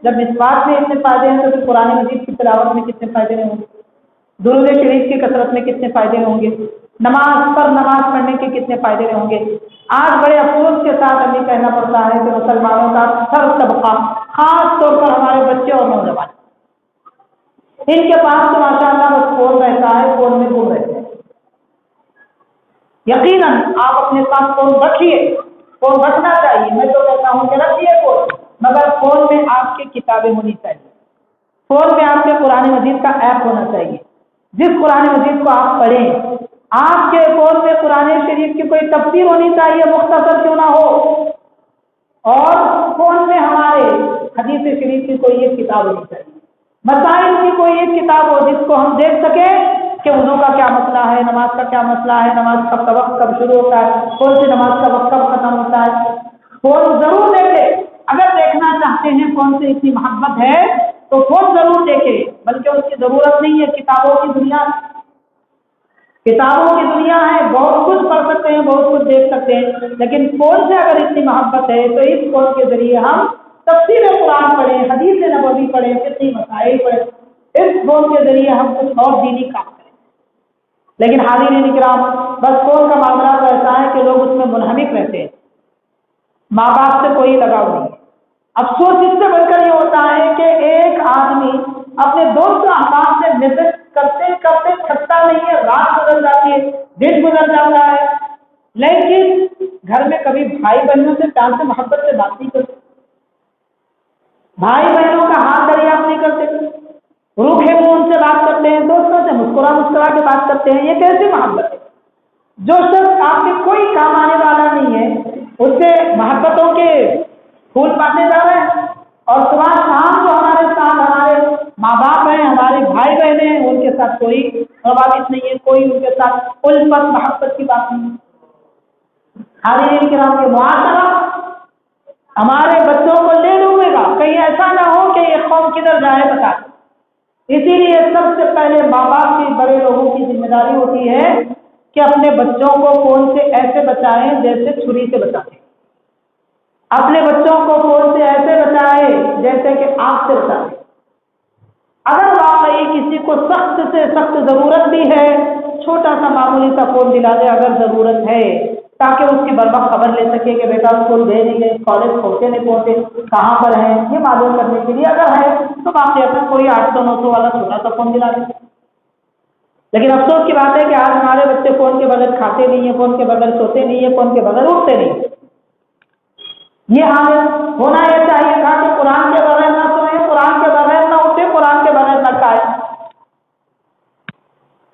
جب مسواک میں اتنے فائدے ہیں تو پھر قرآن مجید کی تلاوت میں کتنے فائدے نہیں ہوں گے، درود شریف کی کثرت میں کتنے فائدے نہیں ہوں گے، نماز پر نماز پڑھنے کے کتنے فائدے نہیں ہوں گے۔ آج بڑے افسوس کے ساتھ ہمیں کہنا پڑتا ہے کہ مسلمانوں کا سر طبقہ، خاص طور پر ہمارے بچے اور نوجوان، ان کے پاس تو ماشاء اللہ بس فون رہتا ہے، فون میں گم رہتے ہیں۔ یقیناً آپ اپنے پاس فون رکھیے، فون رکھنا چاہیے، میں تو کہتا ہوں کہ رکھیے فون، مگر فون میں آپ کی کتابیں ہونی چاہیے، فون میں آپ کے قرآن مجید کا ایپ ہونا چاہیے، جس قرآن مجید کو آپ پڑھیں آپ کے فون میں قرآن شریف کی کوئی تفسیر ہونی چاہیے، مختصر کیوں نہ ہو، اور فون میں ہمارے حدیث شریف کی کوئی ایک کتاب ہونی چاہیے، مسائل کی کوئی ایک کتاب ہو جس کو ہم دیکھ سکیں کہ وضو کا کیا مسئلہ ہے، نماز کا کیا مسئلہ ہے، نماز کا وقت کب شروع ہوتا ہے، کون سی نماز کا وقت کب ختم ہوتا ہے۔ فون ضرور دیکھیں، اگر دیکھنا چاہتے ہیں فون سے اتنی محبت ہے تو فون ضرور دیکھیں، بلکہ اس کی ضرورت نہیں ہے، کتابوں کی دنیا ہے، بہت کچھ پڑھ سکتے ہیں، بہت کچھ دیکھ سکتے ہیں، لیکن فون سے اگر اتنی محبت ہے تو اس فون کے ذریعے ہم تفسیر قرآن پڑھیں، حدیث نبوی پڑھیں، فقہی مسائل پڑھیں، اس فون کے ذریعے ہم کچھ اور دینی کام کریں۔ لیکن حاضرین کرام، بس فون کا معاملہ تو ایسا ہے کہ لوگ اس میں منہمک رہتے ہیں، ماں باپ سے کوئی لگاؤ نہیں ہے۔ افسوس اس سے بڑھ کر یہ ہوتا ہے کہ ایک آدمی اپنے دوست احباب سے میسج کرتے کرتے تھکتا نہیں ہے، رات گزر جاتی ہے، دن گزر جاتا ہے، لیکن گھر میں کبھی بھائی بہنوں سے پیار سے محبت سے بات نہیں کرتے، بھائی بہنوں کا ہاتھ دریافت نہیں کرتے، روکھے منہ ان سے بات کرتے ہیں، دوستوں سے مسکرا کے بات کرتے ہیں، یہ کیسی محبت ہے؟ جو شخص آپ کے کوئی کام آنے والا نہیں ہے اس سے محبتوں کے پھول پاتے جا رہے ہیں، اور صبح شام جو ہمارے ساتھ ہمارے ماں باپ ہیں، ہمارے بھائی بہن ہیں، ان کے ساتھ کوئی روابط نہیں ہے، کوئی ان کے ساتھ الفت محبت کی بات نہیں ہے۔ حاضرین کرام، کے معاشرہ ہمارے بچوں کو لے ڈوبے گا، کہیں ایسا نہ ہو کہ یہ قوم کدھر جائے بتا دیں۔ اسی لیے سب سے پہلے ماں باپ کی، بڑے لوگوں کی ذمہ داری ہوتی ہے کہ اپنے بچوں کو فون سے ایسے بچائیں جیسے چھری سے بچاتے ہیں، اپنے بچوں کو فون سے ایسے بچائیں جیسے کہ آگ سے بچاتے ہیں۔ اگر واقعی کسی کو سخت سے سخت ضرورت بھی ہے، چھوٹا سا معمولی سا فون دلا دے اگر ضرورت ہے، تاکہ اس کی بر وقت خبر لے سکے کہ بیٹا اسکول گئے نہیں گئے، کالج پہنچے نہیں پہنچے، کہاں پر ہیں، یہ معلوم کرنے کے لیے اگر ہے تو باقی اپنا کوئی 800-900 والا چھوٹا سا فون دلا دیں۔ لیکن افسوس کی بات ہے کہ آج ہمارے بچے فون کے بغیر کھاتے نہیں ہیں، فون کے بغیر سوتے نہیں ہیں، فون کے بغیر اٹھتے نہیں۔ یہ حالت ہونا یہ چاہیے تھا کہ قرآن کے بغیر نہ سوئیں، قرآن کے بغیر نہ اٹھے، قرآن کے بغیر نہ کھائیں۔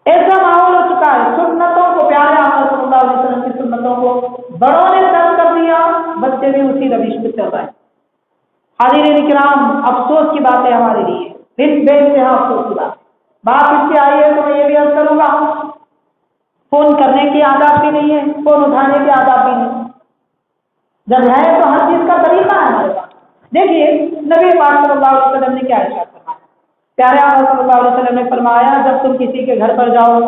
ایسا ماحول ہو چکا ہے، سنتوں کو، پیارے آقا صلی اللہ علیہ وسلم کی سنتوں کو بڑوں نے ترک کر دیا، بچے بھی اسی روش پہ چل رہے ہیں۔ حاضرین کرام، افسوس کی بات ہے ہمارے لیے، دن بے انتہا افسوس کی بات اس سے آئی ہے تو میں یہ بھی عرض کروں گا، فون کرنے کی عادت بھی نہیں ہے، فون اٹھانے کی عادت بھی نہیں، جب ہے تو ہر چیز کا طریقہ ہے ہمارے پاس۔ دیکھیے نبی پاک صلی اللہ علیہ وسلم نے کیا ارشاد فرمایا، پیارے آقا صلی اللہ علیہ وسلم نے فرمایا جب تم کسی کے گھر پر جاؤ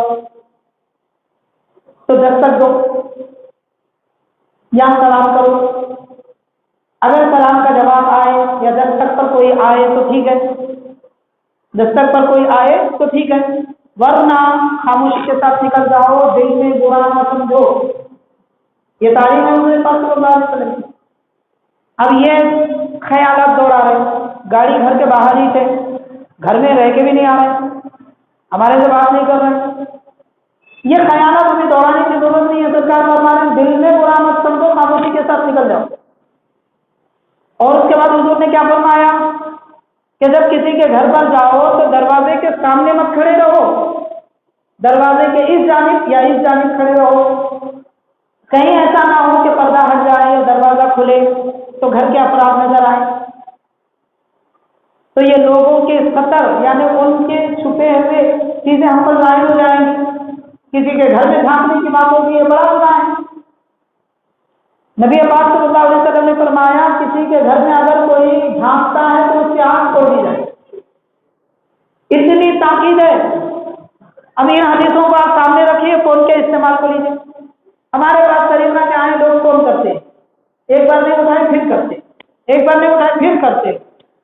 تو دستک دو یا سلام کرو، اگر سلام کا جواب آئے یا دستک پر کوئی آئے تو ٹھیک ہے، دستک پر کوئی آئے تو ٹھیک ہے، ورنہ خاموشی کے ساتھ نکل جاؤ، دل میں برا نہ سمجھو۔ یہ تعلیم ہے حضور پاک صلی اللہ علیہ وسلم کی۔ اب یہ خیالات دوڑا رہے، گاڑی گھر کے باہر ہی تھے، گھر میں رہ کے بھی نہیں آ رہے، ہمارے سے بات نہیں کر رہے، یہ خیالات ہمیں دوڑانے کی ضرورت نہیں ہے۔ سرکار فرما رہے ہیں دل میں برا مت سمجھو، خاموشی کے ساتھ نکل جاؤ۔ اور اس کے بعد حضور نے کیا فرمایا کہ جب کسی کے گھر پر جاؤ تو دروازے کے سامنے مت کھڑے رہو، دروازے کے اس جانب یا اس جانب کھڑے رہو، کہیں ایسا نہ ہو کہ پردہ ہٹ جائے یا دروازہ کھلے تو گھر کے افراد نظر آئے، تو یہ لوگوں کے خطر یعنی ان کے چھپے ہوئے چیزیں ہم پر ظاہر ہو جائیں گی۔ کسی کے گھر میں جھانکنے کی بات ہوگی، یہ بڑا گناہ ہے۔ نبی پاک صلی اللہ علیہ وسلم نے فرمایا کسی کے گھر میں اگر کوئی جھانکتا ہے تو اس کی آنکھ توڑ دی جائے، اتنی تاکید ہے۔ اب ان حدیثوں کو آپ سامنے رکھیے، فون کے استعمال کو لیجیے۔ ہمارے پاس طریقہ کیا ہے، لوگ فون کرتے ہیں، ایک بار نہیں اٹھائے پھر کرتے، ایک بار نہیں اٹھائے پھر کرتے،